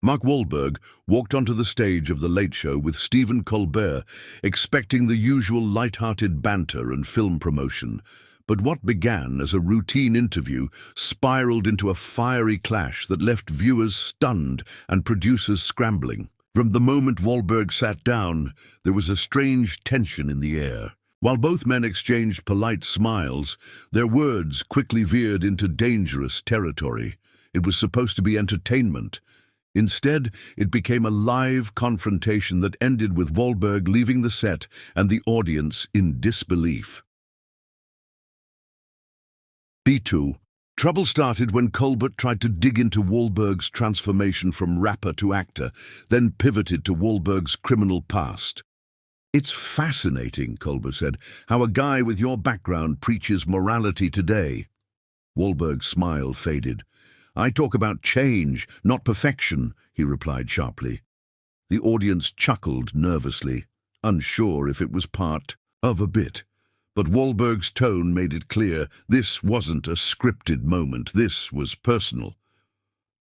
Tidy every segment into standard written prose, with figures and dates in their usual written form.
Mark Wahlberg walked onto the stage of The Late Show with Stephen Colbert, expecting the usual light-hearted banter and film promotion. But what began as a routine interview spiraled into a fiery clash that left viewers stunned and producers scrambling. From the moment Wahlberg sat down, there was a strange tension in the air. While both men exchanged polite smiles, their words quickly veered into dangerous territory. It was supposed to be entertainment. Instead, it became a live confrontation that ended with Wahlberg leaving the set and the audience in disbelief. B2. Trouble started when Colbert tried to dig into Wahlberg's transformation from rapper to actor, then pivoted to Wahlberg's criminal past. "It's fascinating," Colbert said, "how a guy with your background preaches morality today." Wahlberg's smile faded. "I talk about change, not perfection," he replied sharply. The audience chuckled nervously, unsure if it was part of a bit. But Wahlberg's tone made it clear this wasn't a scripted moment, this was personal.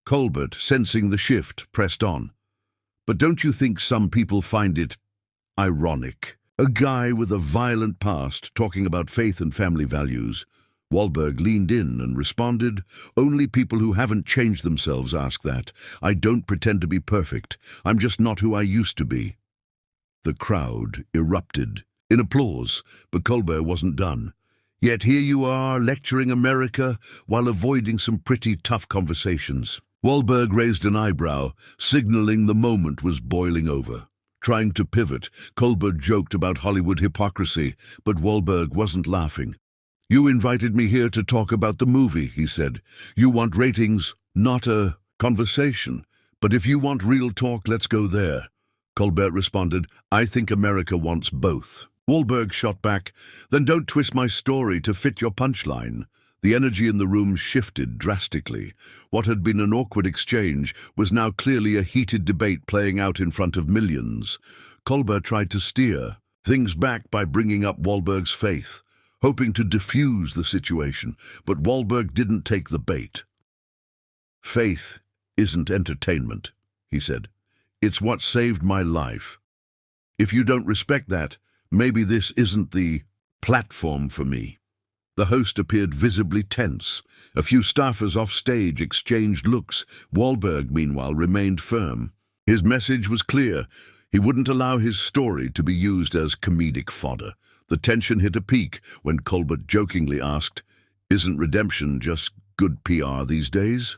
Colbert, sensing the shift, pressed on. "But don't you think some people find it ironic? A guy with a violent past talking about faith and family values." Wahlberg leaned in and responded, "Only people who haven't changed themselves ask that. I don't pretend to be perfect. I'm just not who I used to be." The crowd erupted in applause, but Colbert wasn't done. "Yet here you are, lecturing America while avoiding some pretty tough conversations." Wahlberg raised an eyebrow, signaling the moment was boiling over. Trying to pivot, Colbert joked about Hollywood hypocrisy, but Wahlberg wasn't laughing. "You invited me here to talk about the movie," he said. "You want ratings, not a conversation. But if you want real talk, let's go there." Colbert responded, "I think America wants both." Wahlberg shot back, "Then don't twist my story to fit your punchline." The energy in the room shifted drastically. What had been an awkward exchange was now clearly a heated debate playing out in front of millions. Colbert tried to steer things back by bringing up Wahlberg's faith, hoping to diffuse the situation, but Wahlberg didn't take the bait. "Faith isn't entertainment," he said. "It's what saved my life. If you don't respect that, maybe this isn't the platform for me." The host appeared visibly tense. A few staffers off stage exchanged looks. Wahlberg, meanwhile, remained firm. His message was clear. He wouldn't allow his story to be used as comedic fodder. The tension hit a peak when Colbert jokingly asked, "Isn't redemption just good PR these days?"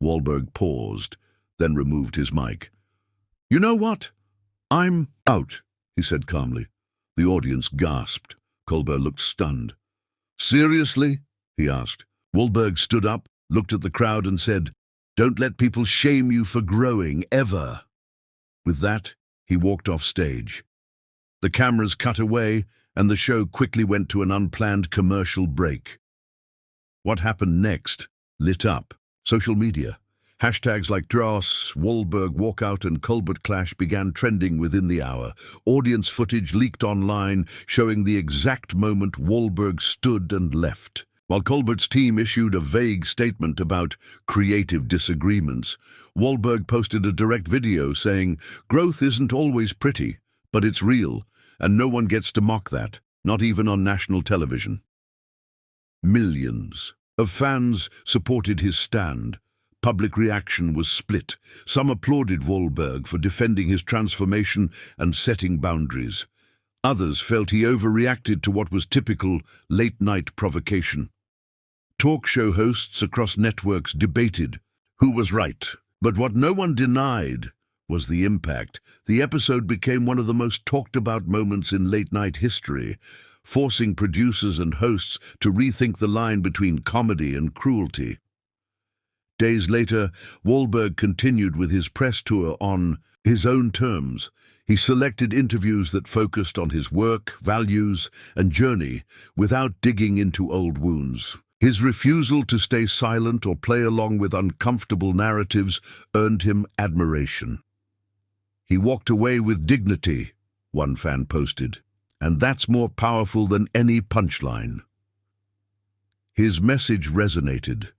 Wahlberg paused, then removed his mic. "You know what? I'm out," he said calmly. The audience gasped. Colbert looked stunned. "Seriously?" he asked. Wahlberg stood up, looked at the crowd and said, "Don't let people shame you for growing, ever." With that, he walked off stage. The cameras cut away, and the show quickly went to an unplanned commercial break. What happened next lit up social media. Hashtags like Dross, Wahlberg walkout and Colbert clash began trending within the hour. Audience footage leaked online showing the exact moment Wahlberg stood and left. While Colbert's team issued a vague statement about creative disagreements, Wahlberg posted a direct video saying, "Growth isn't always pretty, but it's real, and no one gets to mock that, not even on national television." Millions of fans supported his stand. Public reaction was split. Some applauded Wahlberg for defending his transformation and setting boundaries. Others felt he overreacted to what was typical late-night provocation. Talk show hosts across networks debated who was right. But what no one denied was the impact. The episode became one of the most talked-about moments in late-night history, forcing producers and hosts to rethink the line between comedy and cruelty. Days later, Wahlberg continued with his press tour on his own terms. He selected interviews that focused on his work, values, and journey without digging into old wounds. His refusal to stay silent or play along with uncomfortable narratives earned him admiration. "He walked away with dignity," one fan posted, "and that's more powerful than any punchline." His message resonated,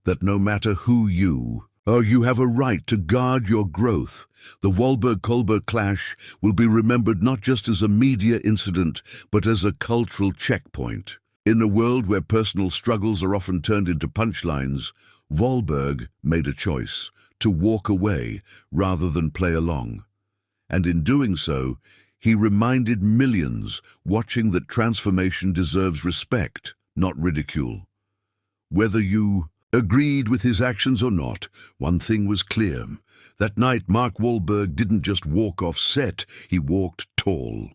that no matter who you Oh, you have a right to guard your growth. The Wahlberg-Colbert clash will be remembered not just as a media incident, but as a cultural checkpoint. In a world where personal struggles are often turned into punchlines, Wahlberg made a choice to walk away rather than play along. And in doing so, he reminded millions watching that transformation deserves respect, not ridicule. Whether you agreed with his actions or not, one thing was clear. That night, Mark Wahlberg didn't just walk off set, he walked tall.